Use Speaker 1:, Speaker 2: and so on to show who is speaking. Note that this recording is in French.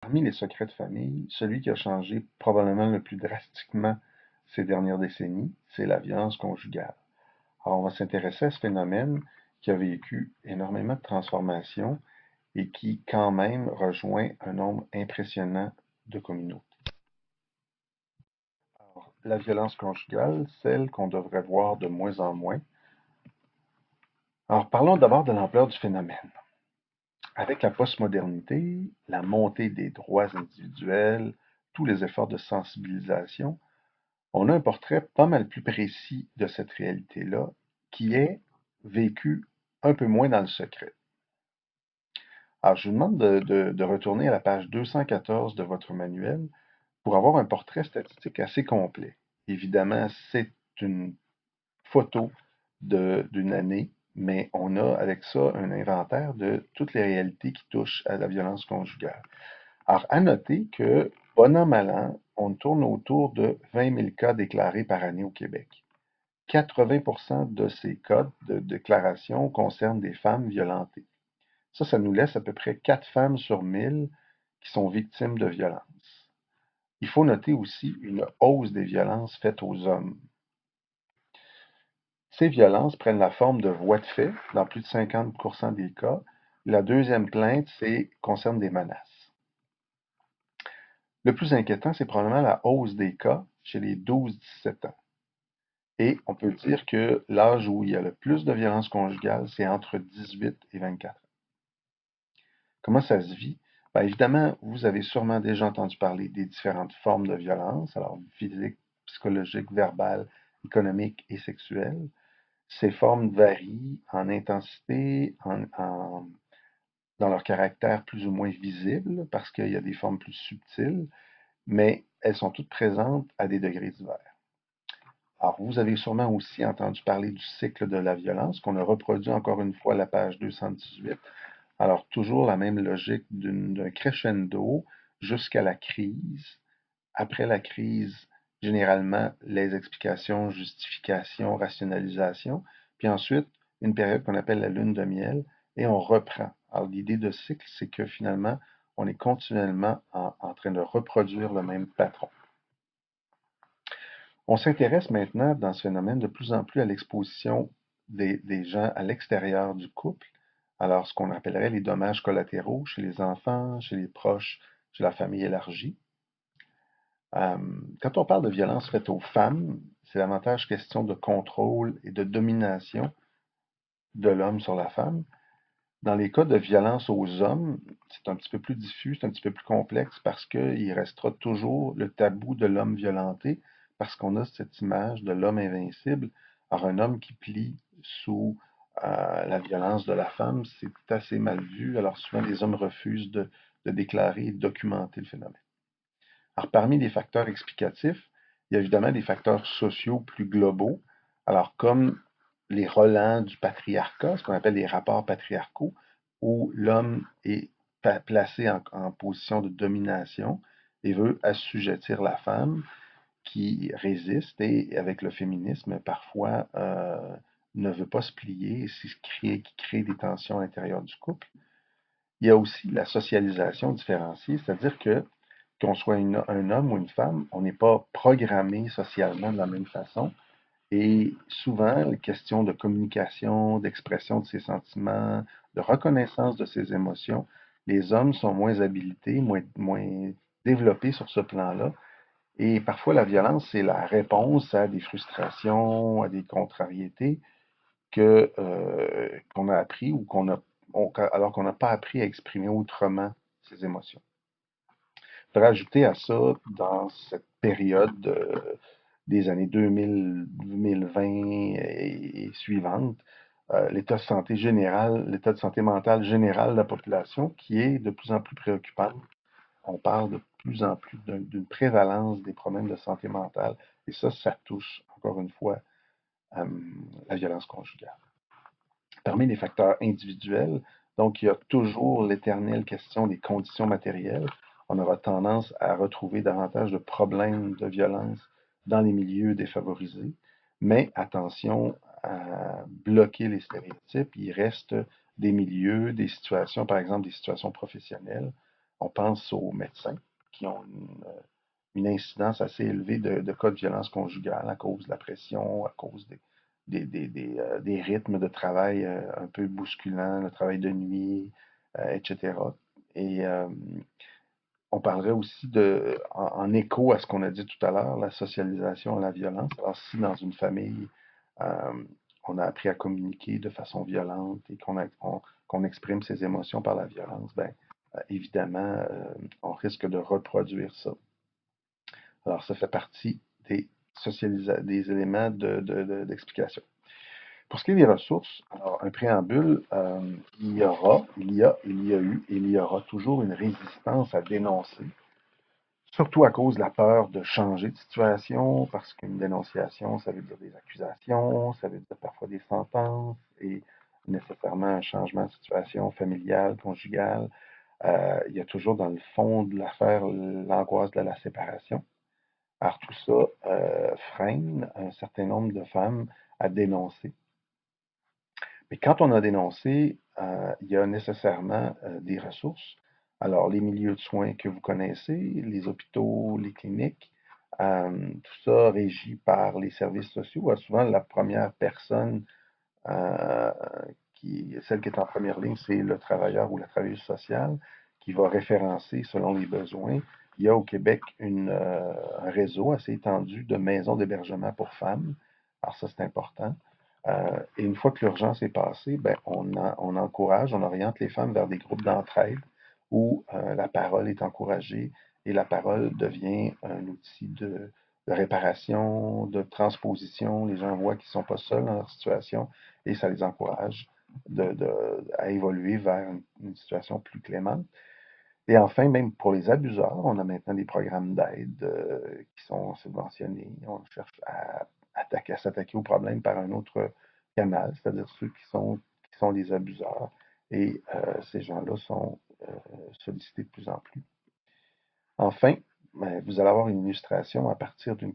Speaker 1: Parmi les secrets de famille, celui qui a changé probablement le plus drastiquement ces dernières décennies, c'est la violence conjugale. Alors, on va s'intéresser à ce phénomène qui a vécu énormément de transformations et qui, quand même, rejoint un nombre impressionnant de communautés. Alors, la violence conjugale, celle qu'on devrait voir de moins en moins. Alors, parlons d'abord de l'ampleur du phénomène. Avec la postmodernité, la montée des droits individuels, tous les efforts de sensibilisation, on a un portrait pas mal plus précis de cette réalité-là, qui est vécue un peu moins dans le secret. Alors, je vous demande de retourner à la page 214 de votre manuel pour avoir un portrait statistique assez complet. Évidemment, c'est une photo d'une année, mais on a avec ça un inventaire de toutes les réalités qui touchent à la violence conjugale. Alors, à noter que, bon an, mal an, on tourne autour de 20 000 cas déclarés par année au Québec. 80% de ces cas de déclaration concernent des femmes violentées. Ça nous laisse à peu près 4 femmes sur 1000 qui sont victimes de violences. Il faut noter aussi une hausse des violences faites aux hommes. Ces violences prennent la forme de voies de fait dans plus de 50% des cas. La deuxième plainte concerne des menaces. Le plus inquiétant, c'est probablement la hausse des cas chez les 12-17 ans. Et on peut dire que l'âge où il y a le plus de violences conjugales, c'est entre 18 et 24 ans. Comment ça se vit? Bien, évidemment, vous avez sûrement déjà entendu parler des différentes formes de violence, alors physique, psychologique, verbale, économique et sexuelle. Ces formes varient en intensité, dans leur caractère plus ou moins visible, parce qu'il y a des formes plus subtiles, mais elles sont toutes présentes à des degrés divers. Alors, vous avez sûrement aussi entendu parler du cycle de la violence, qu'on a reproduit encore une fois à la page 218. Alors, toujours la même logique d'un crescendo jusqu'à la crise. Après la crise, généralement, les explications, justifications, rationalisation. Puis ensuite, une période qu'on appelle la lune de miel, et on reprend. Alors, l'idée de cycle, c'est que finalement, on est continuellement en train de reproduire le même patron. On s'intéresse maintenant dans ce phénomène de plus en plus à l'exposition des gens à l'extérieur du couple. Alors, ce qu'on appellerait les dommages collatéraux chez les enfants, chez les proches, chez la famille élargie. Quand on parle de violence faite aux femmes, c'est davantage question de contrôle et de domination de l'homme sur la femme. Dans les cas de violence aux hommes, c'est un petit peu plus diffus, c'est un petit peu plus complexe parce qu'il restera toujours le tabou de l'homme violenté, parce qu'on a cette image de l'homme invincible. Alors, un homme qui plie sous la violence de la femme, c'est assez mal vu. Alors, souvent, les hommes refusent de déclarer et de documenter le phénomène. Alors, parmi les facteurs explicatifs, il y a évidemment des facteurs sociaux plus globaux. Alors, comme les relents du patriarcat, ce qu'on appelle les rapports patriarcaux, où l'homme est placé en position de domination et veut assujettir la femme qui résiste et, avec le féminisme, parfois ne veut pas se plier et qui crée des tensions à l'intérieur du couple. Il y a aussi la socialisation différenciée, c'est-à-dire que qu'on soit un homme ou une femme, on n'est pas programmé socialement de la même façon. Et souvent, les questions de communication, d'expression de ses sentiments, de reconnaissance de ses émotions, les hommes sont moins habilités, moins développés sur ce plan-là. Et parfois, la violence, c'est la réponse à des frustrations, à des contrariétés qu'on a appris ou alors qu'on n'a pas appris à exprimer autrement ses émotions. Je peux rajouter à ça, dans cette période des années 2000, 2020 et suivantes, l'état de santé général, l'état de santé mentale général de la population qui est de plus en plus préoccupant. On parle de plus en plus d'une prévalence des problèmes de santé mentale et ça touche encore une fois la violence conjugale. Parmi les facteurs individuels, donc il y a toujours l'éternelle question des conditions matérielles. On aura tendance à retrouver davantage de problèmes de violence dans les milieux défavorisés, mais attention à bloquer les stéréotypes. Il reste des milieux, des situations, par exemple des situations professionnelles, On pense aux médecins qui ont une incidence assez élevée de cas de violence conjugale à cause de la pression, à cause des rythmes de travail un peu bousculants, le travail de nuit, etc. Et on parlerait aussi en écho à ce qu'on a dit tout à l'heure, la socialisation à la violence. Alors, si dans une famille, euh, on a appris à communiquer de façon violente et qu'on exprime ses émotions par la violence, ben, évidemment, on risque de reproduire ça. Alors, ça fait partie des éléments d'explication. Pour ce qui est des ressources, alors un préambule, il y a eu et il y aura toujours une résistance à dénoncer, surtout à cause de la peur de changer de situation, parce qu'une dénonciation, ça veut dire des accusations, ça veut dire parfois des sentences et nécessairement un changement de situation familiale, conjugale. Il y a toujours dans le fond de l'affaire l'angoisse de la séparation. Alors tout ça freine un certain nombre de femmes à dénoncer. Mais quand on a dénoncé, il y a nécessairement des ressources. Alors, les milieux de soins que vous connaissez, les hôpitaux, les cliniques, tout ça régi par les services sociaux. Souvent, la première personne, euh, celle qui est en première ligne, c'est le travailleur ou la travailleuse sociale qui va référencer selon les besoins. Il y a au Québec un réseau assez étendu de maisons d'hébergement pour femmes. Alors ça, c'est important. Et une fois que l'urgence est passée, ben, on encourage, on oriente les femmes vers des groupes d'entraide où la parole est encouragée et la parole devient un outil de réparation, de transposition. Les gens voient qu'ils ne sont pas seuls dans leur situation et ça les encourage à évoluer vers une situation plus clémente. Et enfin, même pour les abuseurs, on a maintenant des programmes d'aide qui sont subventionnés. On cherche à s'attaquer au problème par un autre canal, c'est-à-dire ceux qui sont les abuseurs. Et ces gens-là sont sollicités de plus en plus. Enfin, ben, vous allez avoir une illustration à partir d'une